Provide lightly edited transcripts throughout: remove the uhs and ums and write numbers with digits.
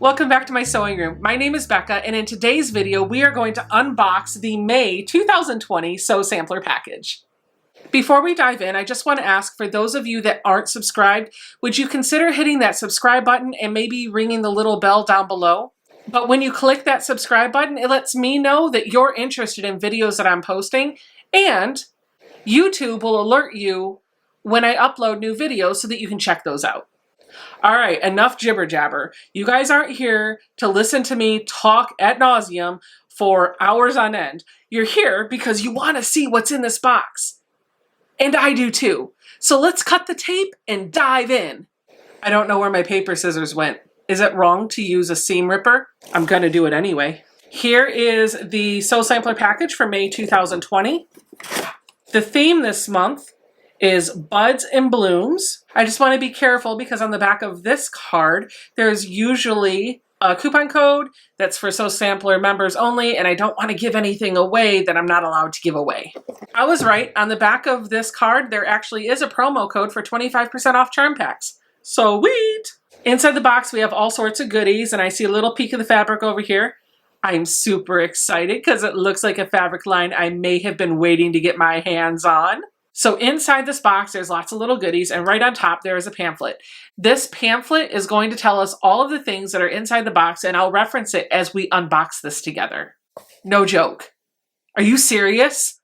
Welcome back to my sewing room. My name is Becca, and in today's video, we are going to unbox the May 2020 Sew Sampler package. Before we dive in, I just want to ask, for those of you that aren't subscribed, would you consider hitting that subscribe button and maybe ringing the little bell down below? But when you click that subscribe button, it lets me know that you're interested in videos that I'm posting, and YouTube will alert you when I upload new videos so that you can check those out. All right, enough jibber jabber. You guys aren't here to listen to me talk ad nauseum for hours on end. You're here because you want to see what's in this box. And I do too. So let's cut the tape and dive in. I don't know where my paper scissors went. Is it wrong to use a seam ripper? I'm gonna do it anyway. Here is the Sew Sampler package for May 2020. The theme this month is Buds and Blooms. I just want to be careful because on the back of this card, there's usually a coupon code that's for Sew Sampler members only, and I don't want to give anything away that I'm not allowed to give away. I was right. On the back of this card, there actually is a promo code for 25% off charm packs. Sweet! Inside the box, we have all sorts of goodies, and I see a little peek of the fabric over here. I'm super excited because it looks like a fabric line I may have been waiting to get my hands on. So inside this box, there's lots of little goodies, and right on top, there is a pamphlet. This pamphlet is going to tell us all of the things that are inside the box, and I'll reference it as we unbox this together. No joke. Are you serious?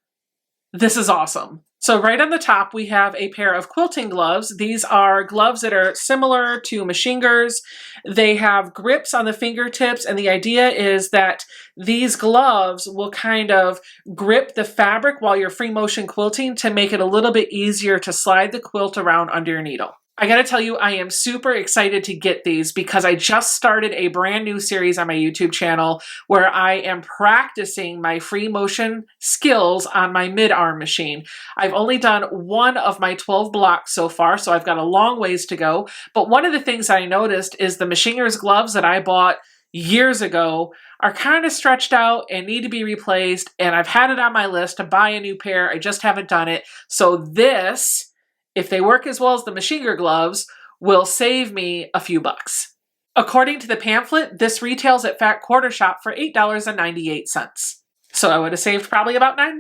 This is awesome. So right on the top, we have a pair of quilting gloves. These are gloves that are similar to machine gers. They have grips on the fingertips, and the idea is that these gloves will kind of grip the fabric while you're free motion quilting to make it a little bit easier to slide the quilt around under your needle. I gotta tell you, I am super excited to get these because I just started a brand new series on my YouTube channel where I am practicing my free motion skills on my mid-arm machine. I've only done one of my 12 blocks so far, so I've got a long ways to go. But one of the things I noticed is the machiner's gloves that I bought years ago are kind of stretched out and need to be replaced, and I've had it on my list to buy a new pair. I just haven't done it. So this, if they work as well as the machine ger gloves, will save me a few bucks. According to the pamphlet, this retails at Fat Quarter Shop for $8.98. So I would have saved probably about $9.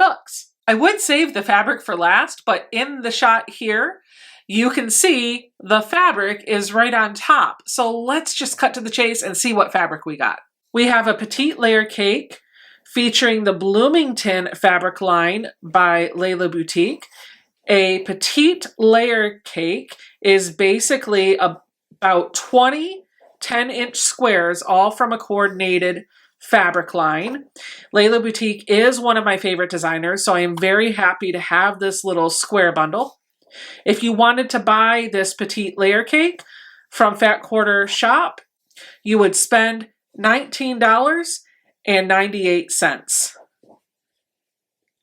I would save the fabric for last, but in the shot here, you can see the fabric is right on top. So let's just cut to the chase and see what fabric we got. We have a Petite layer cake featuring the Bloomington fabric line by Layla Boutique. A Petite layer cake is basically about 20 10-inch squares, all from a coordinated fabric line. Layla Boutique is one of my favorite designers, so I am very happy to have this little square bundle. If you wanted to buy this Petite layer cake from Fat Quarter Shop, you would spend $19.98.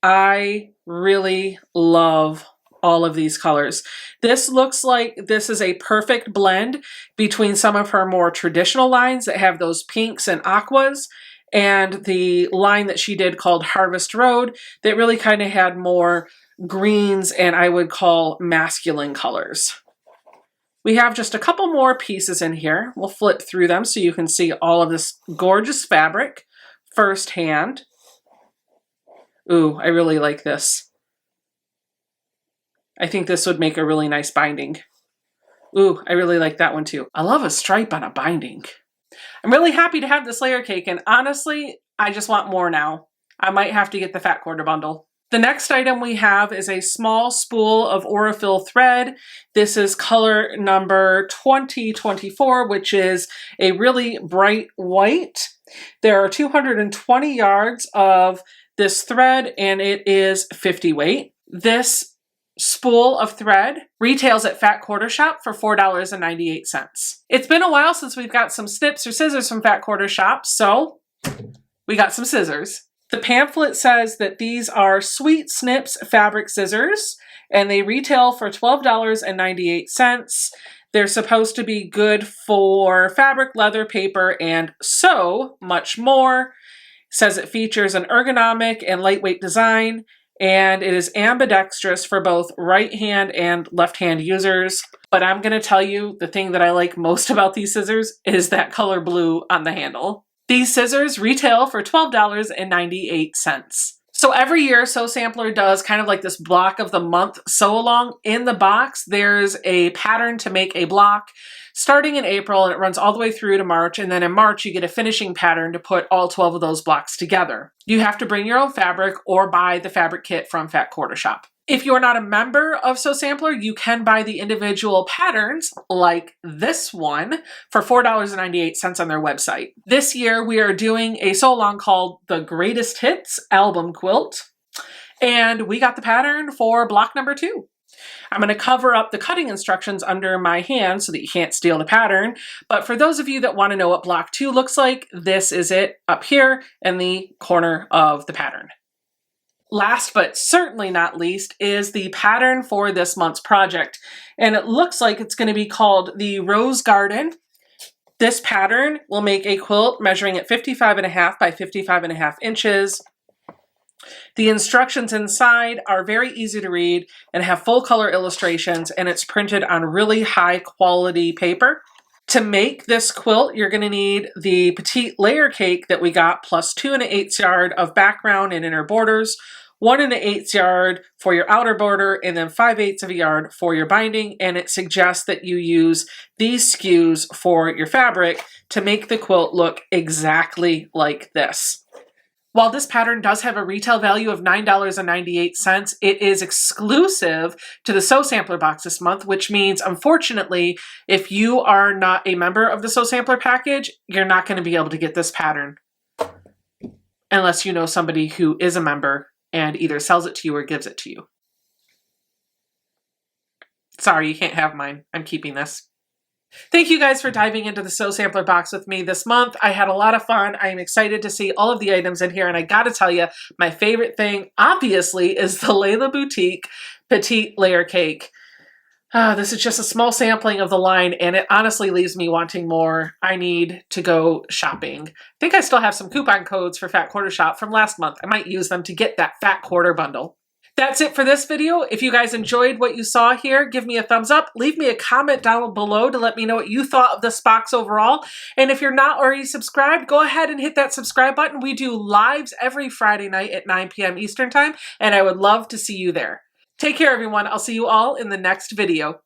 I really love all of these colors. This looks like this is a perfect blend between some of her more traditional lines that have those pinks and aquas and the line that she did called Harvest Road that really kind of had more greens and I would call masculine colors. We have just a couple more pieces in here. We'll flip through them so you can see all of this gorgeous fabric firsthand. Ooh, I really like this. I think this would make a really nice binding. Ooh, I really like that one too. I love a stripe on a binding. I'm really happy to have this layer cake, and honestly, I just want more now. I might have to get the Fat Quarter bundle. The next item we have is a small spool of Aurifil thread. This is color number 2024, which is a really bright white. There are 220 yards of this thread, and it is 50 weight. This spool of thread retails at Fat Quarter Shop for $4.98. It's been a while since we've got some snips or scissors from Fat Quarter Shop, so we got some scissors. The pamphlet says that these are Sweet Snips fabric scissors, and they retail for $12.98. They're supposed to be good for fabric, leather, paper, and so much more. It says it features an ergonomic and lightweight design, and it is ambidextrous for both right hand and left hand users. But I'm going to tell you the thing that I like most about these scissors is that color blue on the handle. These scissors retail for $12.98. So every year, Sew Sampler does kind of like this block of the month sew along. In the box, there's a pattern to make a block starting in April, and it runs all the way through to March. And then in March, you get a finishing pattern to put all 12 of those blocks together. You have to bring your own fabric or buy the fabric kit from Fat Quarter Shop. If you're not a member of Sew Sampler, you can buy the individual patterns like this one for $4.98 on their website. This year, we are doing a sew along called the Greatest Hits Album Quilt, and we got the pattern for block number 2. I'm going to cover up the cutting instructions under my hand so that you can't steal the pattern. But for those of you that want to know what block 2 looks like, this is it up here in the corner of the pattern. Last but certainly not least is the pattern for this month's project. And it looks like it's going to be called the Rose Garden. This pattern will make a quilt measuring at 55.5 by 55.5 inches. The instructions inside are very easy to read and have full color illustrations, and it's printed on really high quality paper. To make this quilt, you're going to need the Petite layer cake that we got, plus 2 1/8 yards of background and inner borders, 1 1/8 yards for your outer border, and then 5/8 of a yard for your binding. And it suggests that you use these SKUs for your fabric to make the quilt look exactly like this. While this pattern does have a retail value of $9.98, it is exclusive to the Sew Sampler box this month, which means, unfortunately, if you are not a member of the Sew Sampler package, you're not going to be able to get this pattern unless you know somebody who is a member and either sells it to you or gives it to you. Sorry, you can't have mine. I'm keeping this. Thank you guys for diving into the Sew Sampler box with me this month. I had a lot of fun. I am excited to see all of the items in here, and I gotta tell you, my favorite thing, obviously, is the Layla Boutique Petite Layer Cake. This is just a small sampling of the line, and it honestly leaves me wanting more. I need to go shopping. I think I still have some coupon codes for Fat Quarter Shop from last month. I might use them to get that Fat Quarter bundle. That's it for this video. If you guys enjoyed what you saw here, give me a thumbs up. Leave me a comment down below to let me know what you thought of this box overall. And if you're not already subscribed, go ahead and hit that subscribe button. We do lives every Friday night at 9 p.m. Eastern Time, and I would love to see you there. Take care, everyone. I'll see you all in the next video.